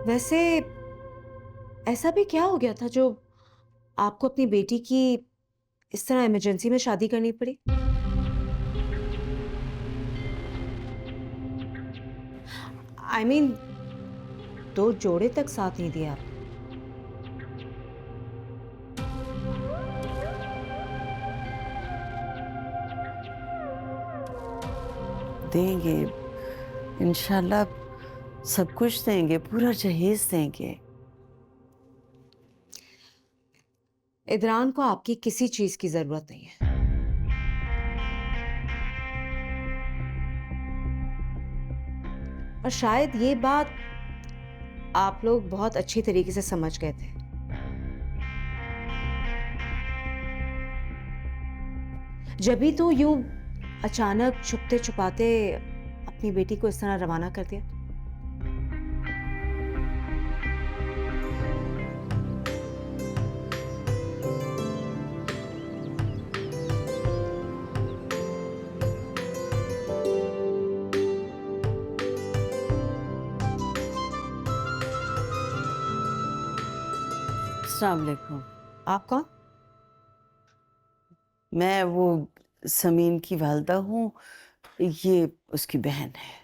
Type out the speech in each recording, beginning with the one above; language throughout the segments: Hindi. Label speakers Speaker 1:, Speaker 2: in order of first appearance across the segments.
Speaker 1: वैसे ऐसा भी क्या हो गया था जो आपको अपनी बेटी की इस तरह इमरजेंसी में शादी करनी पड़ी? आई मीन दो जोड़े तक साथ नहीं दिया आपने।
Speaker 2: देंगे। इंशाल्लाह सब कुछ देंगे, पूरा जहेज देंगे।
Speaker 1: इदरान को आपकी किसी चीज की जरूरत नहीं है। और शायद ये बात आप लोग बहुत अच्छी तरीके से समझ गए थे। जभी तो यूं अचानक छुपते छुपाते अपनी बेटी को इस तरह रवाना कर दिया।
Speaker 2: अस्सलाम वालेकुम।
Speaker 1: आप कौन?
Speaker 2: मैं वो समीन की वालदा हूँ, ये उसकी बहन है।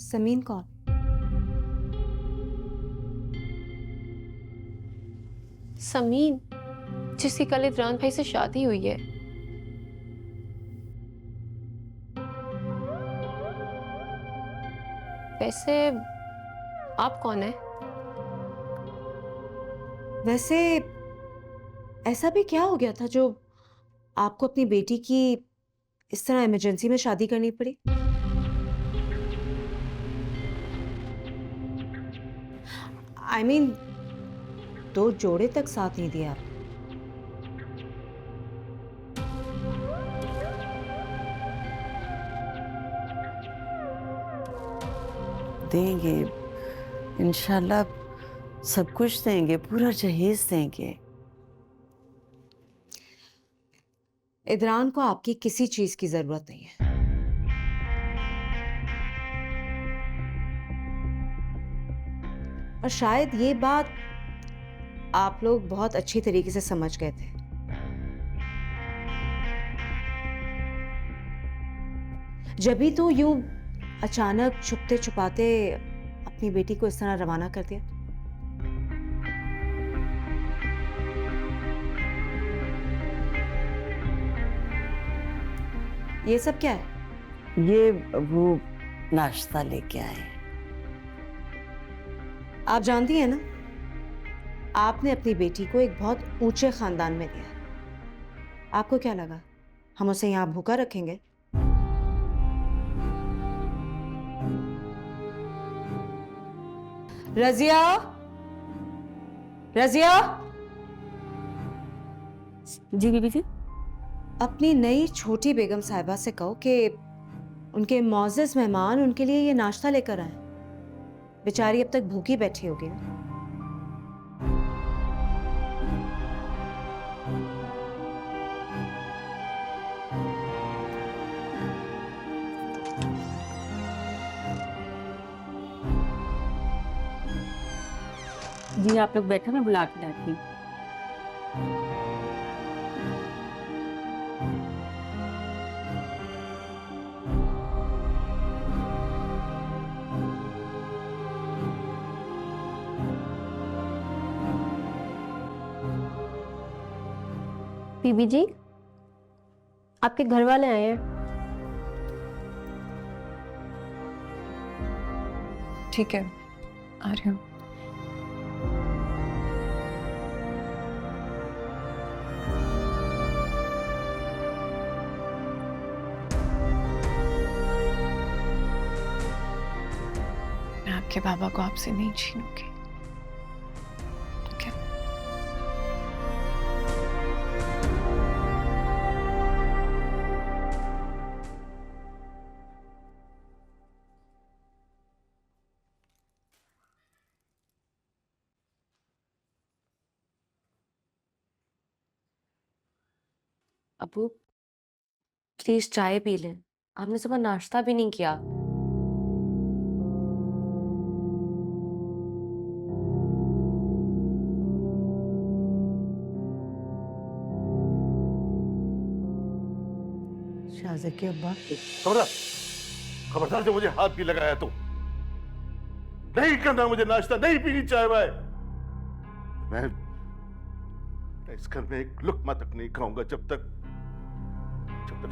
Speaker 1: समीन कौन?
Speaker 3: समीन, जिसकी कल इमरान भाई से शादी हुई है। वैसे आप कौन है?
Speaker 1: वैसे ऐसा भी क्या हो गया था जो आपको अपनी बेटी की इस तरह इमरजेंसी में शादी करनी पड़ी? आई मीन दो जोड़े तक साथ नहीं दिया आपने।
Speaker 2: देंगे। इंशाल्लाह सब कुछ देंगे, पूरा जहेज देंगे।
Speaker 1: इदरान को आपकी किसी चीज की जरूरत नहीं है। और शायद ये बात आप लोग बहुत अच्छी तरीके से समझ गए थे। जभी तो यूं अचानक छुपते छुपाते अपनी बेटी को इस तरह रवाना कर दिया। ये सब क्या है?
Speaker 2: ये वो नाश्ता लेके आए हैं।
Speaker 1: आप जानती हैं ना, आपने अपनी बेटी को एक बहुत ऊंचे खानदान में दिया। आपको क्या लगा हम उसे यहां भूखा रखेंगे? रजिया, रजिया,
Speaker 4: जी बीबी जी।
Speaker 1: अपनी नई छोटी बेगम साहिबा से कहो कि उनके मौजूद मेहमान उनके लिए ये नाश्ता लेकर आए। बेचारी अब तक भूखी बैठी होगी ना।
Speaker 4: जी आप लोग बैठो, मैं बुला के लाती हूँ।
Speaker 3: बीबी जी, आपके घर वाले आए हैं।
Speaker 5: ठीक है, आ रही हूँ। मैं आपके बाबा को आपसे नहीं छीनूंगी, ठीक है?
Speaker 6: अबू प्लीज चाय पी लें। आपने सुबह नाश्ता भी नहीं किया।
Speaker 2: शाहज़े के अब्बा,
Speaker 7: खबरदार, खबरदार जो मुझे हाथ भी लगाया तो नहीं करना मुझे नाश्ता, नहीं पीनी चाय वाय। मैं इस घर में एक लुकमा तक नहीं खाऊंगा जब तक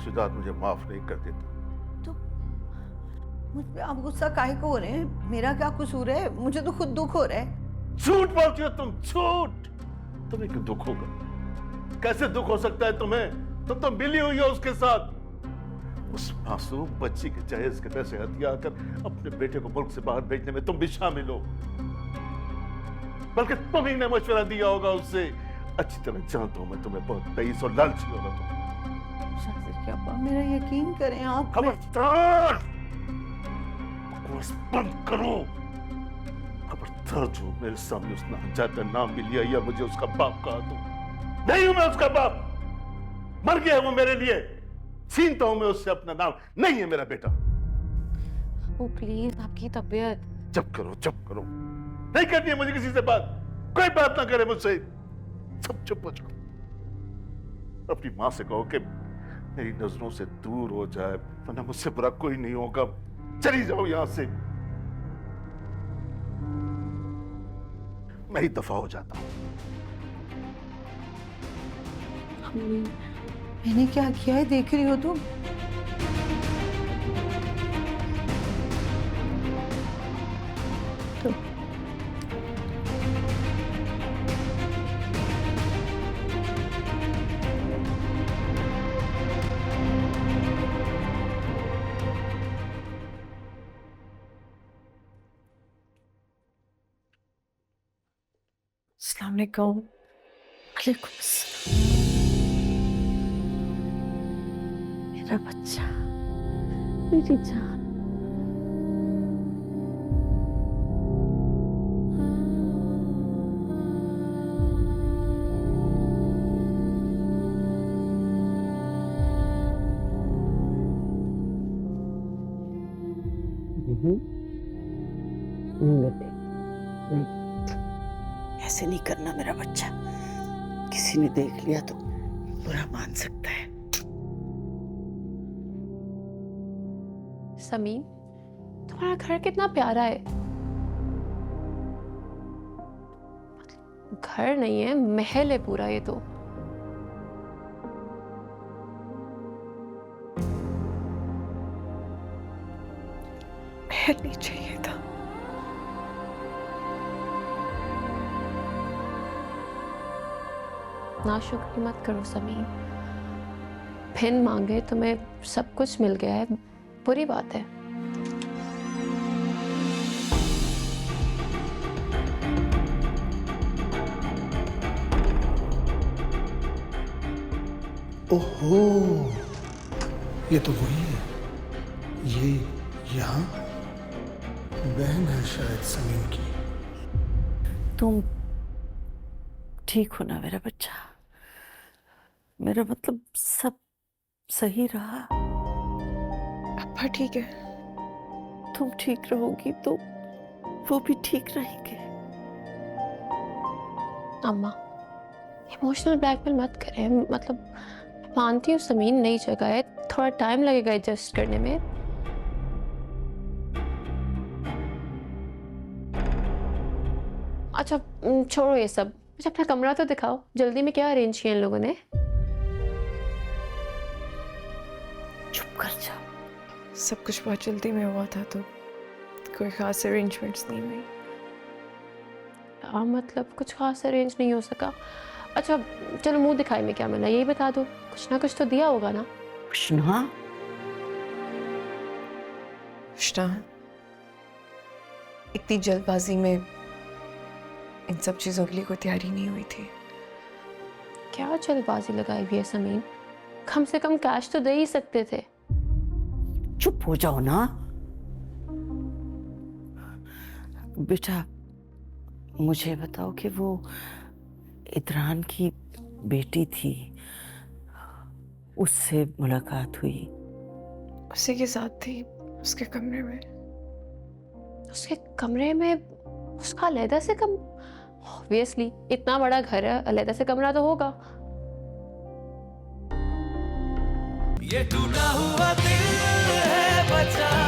Speaker 7: शुजात मुझे माफ नहीं कर देता।
Speaker 2: तो मुझ पे आप गुस्सा काहे को हो रहे हैं? मेरा क्या कसूर है? मुझे तो खुद दुख हो रहा है।
Speaker 7: झूठ बोलती हो तुम, झूठ। तुम्हें क्यों दुख होगा? कैसे दुख हो सकता है तुम्हें? तुम तो मिली हुई हो उसके साथ। उस मासूम बच्ची के जहेज के पैसे हथिया कर अपने बेटे को मुल्क से बाहर भेजने में तुम भी शामिल हो। बल्कि तुम ही ने मशवरा दिया होगा उससे। अच्छी तरह जानता हूं मैं तुम्हें, बहुत तेईस और लालची होगा तुम।
Speaker 2: शाहज़े के अब्बा, मेरा यकीन करें आप।
Speaker 7: खबरदार, बकवास बंद करो। खबरदार जो मेरे सामने उसने अनजाता नाम भी लिया या मुझे उसका बाप कहा तो नहीं हूं मैं उसका बाप। मर गया वो मेरे लिए। छीनता हूं मैं उससे अपना नाम, नहीं है मेरा बेटा।
Speaker 6: ओ प्लीज, आपकी तबीयत।
Speaker 7: चुप करो, चुप करो। नहीं करनी है मुझे किसी से बात। कोई बात ना करे मुझसे। सब चुप हो जाओ। अपनी मां से कहो कि मेरी नजरों से दूर हो जाए, वरना मुझसे बुरा कोई नहीं होगा। चली जाओ यहां से। मैं ही दफा हो जाता हूं।
Speaker 2: मैंने क्या किया है देख रही हो तुम?
Speaker 5: अस्सलाम वालेकुम।
Speaker 2: वालेकुम अस्सलाम। मेरा बच्चा, मेरी जान। ऐसे नहीं करना मेरा बच्चा। किसी ने देख लिया तो बुरा मान सकता है।
Speaker 5: समीन, तुम्हारा घर कितना प्यारा है। घर नहीं है, महल है पूरा ये तो। महल नहीं चाहिए था। नाशुक्री मत करो समीन। भिन मांगे तुम्हें सब कुछ मिल गया है, बुरी बात है।
Speaker 8: ओहो, ये तो वही है। ये यहाँ बहन है शायद समीन की।
Speaker 2: तुम ठीक हो ना मेरा बच्चा? मेरा मतलब सब सही रहा?
Speaker 5: अब्बा ठीक है।
Speaker 2: तुम ठीक रहोगी तो वो भी ठीक रहेंगे।
Speaker 5: अम्मा, इमोशनल ब्लैकमेल मत करें। मतलब मानती हूँ समीन नई जगह है, थोड़ा टाइम लगेगा एडजस्ट करने में। अच्छा छोड़ो ये सब, मुझे अपना कमरा तो दिखाओ। जल्दी में क्या अरेंज किया इन लोगों ने?
Speaker 2: चुप कर जाओ।
Speaker 9: सब कुछ बहुत जल्दी में हुआ था तो कोई खास अरेंजमेंट्स नहीं हुई।
Speaker 5: मतलब कुछ खास अरेंज नहीं हो सका। अच्छा चलो मुंह दिखाई में क्या मिला यही बता दो। कुछ ना कुछ तो दिया होगा ना?
Speaker 2: कृष्णा,
Speaker 9: इतनी जल्दबाजी में इन सब चीजों के लिए कोई तैयारी नहीं हुई थी।
Speaker 5: क्या जल्दबाजी लगाई हुई है समीन? कम से कम कैश तो दे ही सकते थे।
Speaker 2: चुप हो जाओ ना बेटा। मुझे बताओ कि वो इदरान की बेटी थी, उससे मुलाकात हुई?
Speaker 9: उसी के साथ थी, उसके कमरे में।
Speaker 5: उसके कमरे में उसका अलहदा से कम, ऑब्वियसली इतना बड़ा घर है, अलहदा से कमरा तो होगा।
Speaker 10: ये टूटा हुआ दिल है बचा